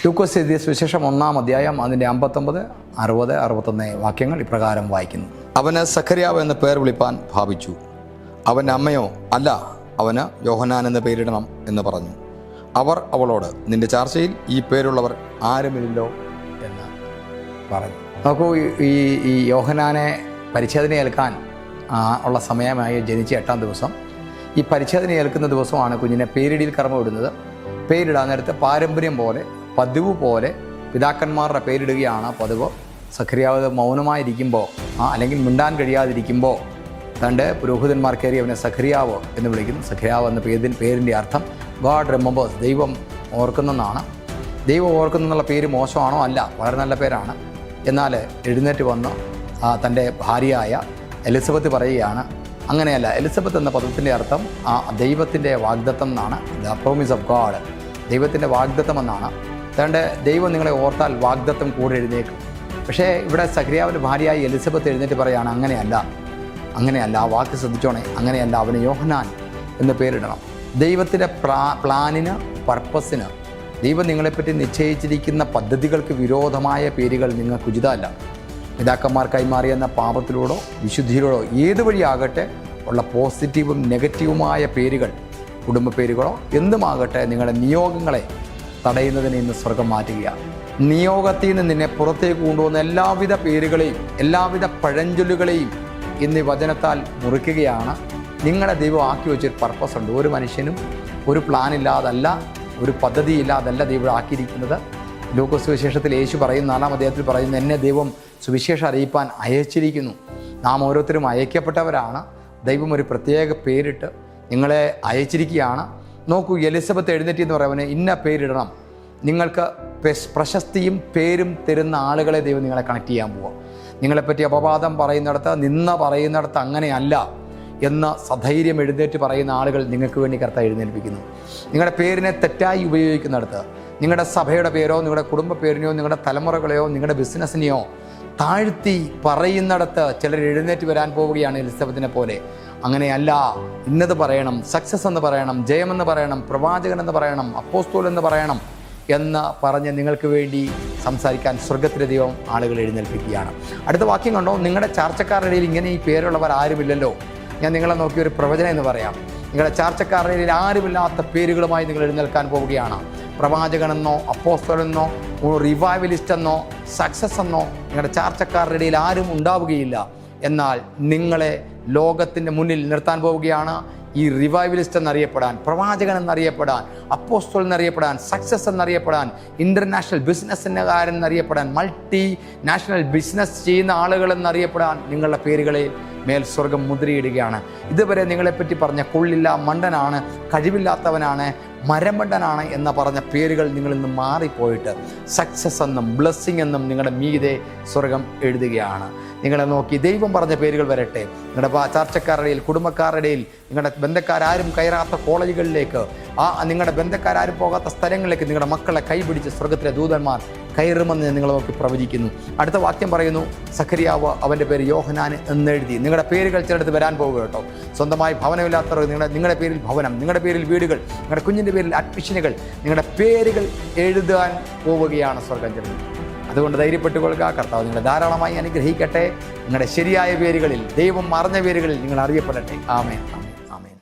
ലൂക്കോസ് എഴുതിയ സുവിശേഷം 1-ാം അധ്യായം അതിൻ്റെ 59, 60, 61 വാക്യങ്ങൾ ഇപ്രകാരം വായിക്കുന്നു. അവന് സഖര്യാവ് എന്ന് പേർ വിളിപ്പാൻ ഭാവിച്ചു. അവൻ്റെ അമ്മയോ അല്ല, അവന് യോഹന്നാൻ എന്ന് പേരിടണം എന്ന് പറഞ്ഞു. അവർ അവളോട്, നിന്റെ ചാർച്ചയിൽ ഈ പേരുള്ളവർ ആരുമില്ലല്ലോ എന്ന് പറഞ്ഞു. നോക്കൂ, ഈ യോഹന്നാനെ പരിച്ഛേദന ഏൽക്കാൻ ഉള്ള സമയമായി ജനിച്ച 8-ാം ദിവസം. ഈ പരിച്ഛേദന ഏൽക്കുന്ന ദിവസമാണ് കുഞ്ഞിനെ പേരിടിയിൽ കർമ്മം ഇടുന്നത്. പേരിടാൻ നേരത്ത് പാരമ്പര്യം പോലെ, പതിവ് പോലെ പിതാക്കന്മാരുടെ പേരിടുകയാണ് പതിവ്. സഖര്യാവ് മൗനമായിരിക്കുമ്പോൾ, അല്ലെങ്കിൽ മിണ്ടാൻ കഴിയാതിരിക്കുമ്പോൾ തൻ്റെ പുരോഹിതന്മാർ കയറി അവനെ സഖര്യാവ് എന്ന് വിളിക്കുന്നു. സഖര്യാവ് എന്ന പേരിൻ്റെ അർത്ഥം ഗോഡ് റിമെമ്പേഴ്സ്, ദൈവം ഓർക്കുന്നെന്നാണ്. ദൈവം ഓർക്കുന്നെന്നുള്ള പേര് മോശമാണോ? അല്ല, വളരെ നല്ല പേരാണ്. എന്നാൽ എഴുന്നേറ്റ് വന്ന് തൻ്റെ ഭാര്യയായ എലിസബത്ത് പറയുകയാണ്, അങ്ങനെയല്ല. എലിസബത്ത് എന്ന പദത്തിൻ്റെ അർത്ഥം ദൈവത്തിൻ്റെ വാഗ്ദത്തം എന്നാണ്. ദ പ്രോമിസ് ഓഫ് ഗോഡ്, ദൈവത്തിൻ്റെ വാഗ്ദത്തം എന്നാണ്. അതുകൊണ്ട് ദൈവം നിങ്ങളെ ഓർത്താൽ വാഗ്ദത്തം കൂടെ എഴുന്നേക്കും. പക്ഷേ ഇവിടെ സഖര്യാവിൻ്റെ ഭാര്യയായി എലിസബത്ത് എഴുന്നേറ്റ് പറയുകയാണ്, അങ്ങനെയല്ല, ആ വാക്ക് ശ്രദ്ധിച്ചോണേ, അങ്ങനെയല്ല, അവന് യോഹന്നാൻ എന്ന് പേരിടണം. ദൈവത്തിൻ്റെ പ്ലാനിന്, പർപ്പസിന്, ദൈവം നിങ്ങളെപ്പറ്റി നിശ്ചയിച്ചിരിക്കുന്ന പദ്ധതികൾക്ക് വിരോധമായ പേരുകൾ നിങ്ങൾക്ക് ഉചിതമല്ല. പിതാക്കന്മാർ കൈമാറിയെന്ന പാപത്തിലൂടോ വിശുദ്ധിയിലൂടോ ഏത് വഴിയാകട്ടെ ഉള്ള പോസിറ്റീവും നെഗറ്റീവുമായ പേരുകൾ, കുടുംബ പേരുകളോ എന്തുമാകട്ടെ, നിങ്ങളുടെ നിയോഗങ്ങളെ തടയുന്നതിന് ഇന്ന് സ്വർഗം മാറ്റുകയാണ്. നിയോഗത്തിൽ നിന്ന് നിന്നെ പുറത്തേക്ക് കൊണ്ടുപോകുന്ന എല്ലാവിധ പേരുകളെയും എല്ലാവിധ പഴഞ്ചൊല്ലുകളെയും ഇന്ന് വചനത്താൽ മുറിക്കുകയാണ്. നിങ്ങളെ ദൈവം ആക്കി വെച്ചൊരു പർപ്പസ് ഉണ്ട്. ഒരു മനുഷ്യനും ഒരു പ്ലാനില്ലാതല്ല, ഒരു പദ്ധതിയില്ലാതല്ല ദൈവം ആക്കിയിരിക്കുന്നത്. ലൂക്കോസ് സുവിശേഷത്തിൽ യേശു പറയുന്ന 4-ാം അധ്യായത്തിൽ പറയുന്നു, എന്നെ ദൈവം സുവിശേഷം അറിയിപ്പാൻ അയച്ചിരിക്കുന്നു. നാം ഓരോരുത്തരും അയക്കപ്പെട്ടവരാണ്. ദൈവം ഒരു പ്രത്യേക പേരിട്ട് നിങ്ങളെ അയച്ചിരിക്കുകയാണ്. നോക്കൂ, എലിസബത്ത് എഴുന്നേറ്റ് എന്ന് പറയുന്നവന് ഇന്ന പേരിടണം. നിങ്ങൾക്ക് പ്രശസ്തിയും പേരും തരുന്ന ആളുകളെ ദൈവം നിങ്ങളെ കണക്ട് ചെയ്യാൻ പോവുക. നിങ്ങളെപ്പറ്റി അപവാദം പറയുന്നിടത്ത്, നിന്ന പറയുന്നിടത്ത് അങ്ങനെയല്ല എന്ന് സധൈര്യം എഴുന്നേറ്റ് പറയുന്ന ആളുകൾ നിങ്ങൾക്ക് വേണ്ടി കർത്താവ് എഴുന്നേൽപ്പിക്കുന്നു. നിങ്ങളുടെ പേരിനെ തെറ്റായി ഉപയോഗിക്കുന്നിടത്ത്, നിങ്ങളുടെ സഭയുടെ പേരോ നിങ്ങളുടെ കുടുംബ പേരിനെയോ നിങ്ങളുടെ തലമുറകളെയോ നിങ്ങളുടെ ബിസിനസ്സിനെയോ താഴ്ത്തി പറയുന്നിടത്ത് ചിലർ എഴുന്നേറ്റ് വരാൻ പോവുകയാണ് എലിസബത്തിനെ പോലെ. അങ്ങനെയല്ല, ഇന്നത് പറയണം, സക്സസ് എന്ന് പറയണം, ജയമെന്ന് പറയണം, പ്രവാചകൻ എന്ന് പറയണം, അപ്പോസ്തലൻ എന്ന് പറയണം എന്ന് പറഞ്ഞ് നിങ്ങൾക്ക് വേണ്ടി സംസാരിക്കാൻ സ്വർഗത്തിലെ ദൈവം ആളുകൾ എഴുന്നേൽപ്പിക്കുകയാണ്. അടുത്ത വാക്യം കണ്ടോ, നിങ്ങളുടെ ചാർച്ചക്കാരുടെ ഇടയിൽ ഇങ്ങനെ ഈ പേരുള്ളവർ ആരുമില്ലല്ലോ. ഞാൻ നിങ്ങളെ നോക്കി ഒരു പ്രവചനം എന്ന് പറയാം. നിങ്ങളുടെ ചാർച്ചക്കാരുടെ ഇടയിൽ ആരുമില്ലാത്ത പേരുകളുമായി നിങ്ങൾ എഴുന്നേൽക്കാൻ പോവുകയാണ്. പ്രവാചകനെന്നോ അപ്പോസ്തലനെന്നോ റിവൈവലിസ്റ്റ് എന്നോ സക്സസ് എന്നോ നിങ്ങളുടെ ചാർച്ചക്കാരുടെ ഇടയിൽ ആരും ഉണ്ടാവുകയില്ല. എന്നാൽ നിങ്ങളെ ലോകത്തിൻ്റെ മുന്നിൽ നിർത്താൻ പോവുകയാണ്. ഈ റിവൈവലിസ്റ്റ് എന്നറിയപ്പെടാൻ, പ്രവാചകൻ എന്നറിയപ്പെടാൻ, അപ്പോസ്തലൻ എന്നറിയപ്പെടാൻ, സക്സസ് എന്നറിയപ്പെടാൻ, ഇൻ്റർനാഷണൽ ബിസിനസ്സിനുകാരൻ എന്നറിയപ്പെടാൻ, മൾട്ടി നാഷണൽ ബിസിനസ് ചെയ്യുന്ന ആളുകൾ എന്നറിയപ്പെടാൻ നിങ്ങളുടെ പേരുകളെ മേൽ സ്വർഗം മുദ്രയിടുകയാണ്. ഇതുവരെ നിങ്ങളെപ്പറ്റി പറഞ്ഞ കൊള്ളില്ല, മണ്ടനാണ്, കഴിവില്ലാത്തവനാണ്, മരമണ്ടനാണ് എന്ന പറഞ്ഞ പേരുകൾ നിങ്ങളിൽ നിന്ന് മാറിപ്പോയിട്ട് സക്സസ് എന്നും ബ്ലെസ്സിങ് എന്നും നിങ്ങളുടെ മീതെ സ്വർഗം എഴുതുകയാണ്. നിങ്ങളെ നോക്കി ദൈവം പറഞ്ഞ പേരുകൾ വരട്ടെ. നിങ്ങളുടെ ചാർച്ചക്കാരുടെ ഇടയിൽ, കുടുംബക്കാരുടെ ഇടയിൽ, നിങ്ങളുടെ ബന്ധക്കാരും കയറാത്ത കോളേജുകളിലേക്ക്, നിങ്ങളുടെ ബന്ധക്കാരും പോകാത്ത സ്ഥലങ്ങളിലേക്ക് നിങ്ങളുടെ മക്കളെ കൈപിടിച്ച് സ്വർഗത്തിലെ ദൂതന്മാർ കയറുമെന്ന് നിങ്ങളെ നോക്കി പ്രവചിക്കുന്നു. അടുത്ത വാക്യം പറയുന്നു, സഖര്യാവ് അവൻ്റെ പേര് യോഹന്നാൻ എന്നെഴുതി. നിങ്ങളുടെ പേരുകൾ ചിലടത്ത് വരാൻ പോവുക കേട്ടോ. സ്വന്തമായി ഭവനമില്ലാത്തവർ നിങ്ങളുടെ പേരിൽ ഭവനം, നിങ്ങളുടെ പേരിൽ വീടുകൾ, നിങ്ങളുടെ കുഞ്ഞിൻ്റെ പേരിൽ അഡ്മിഷനുകൾ, നിങ്ങളുടെ പേരുകൾ എഴുതാൻ പോവുകയാണ് സ്വർഗം ചിലത്. അതുകൊണ്ട് ധൈര്യപ്പെട്ടുകൊള്ളുക. കർത്താവ് നിങ്ങളെ ധാരാളമായി അനുഗ്രഹിക്കട്ടെ. നിങ്ങളുടെ ശരിയായ പേരുകളിൽ, ദൈവം മറഞ്ഞ പേരുകളിൽ നിങ്ങൾ അറിയപ്പെടട്ടെ. ആമേൻ.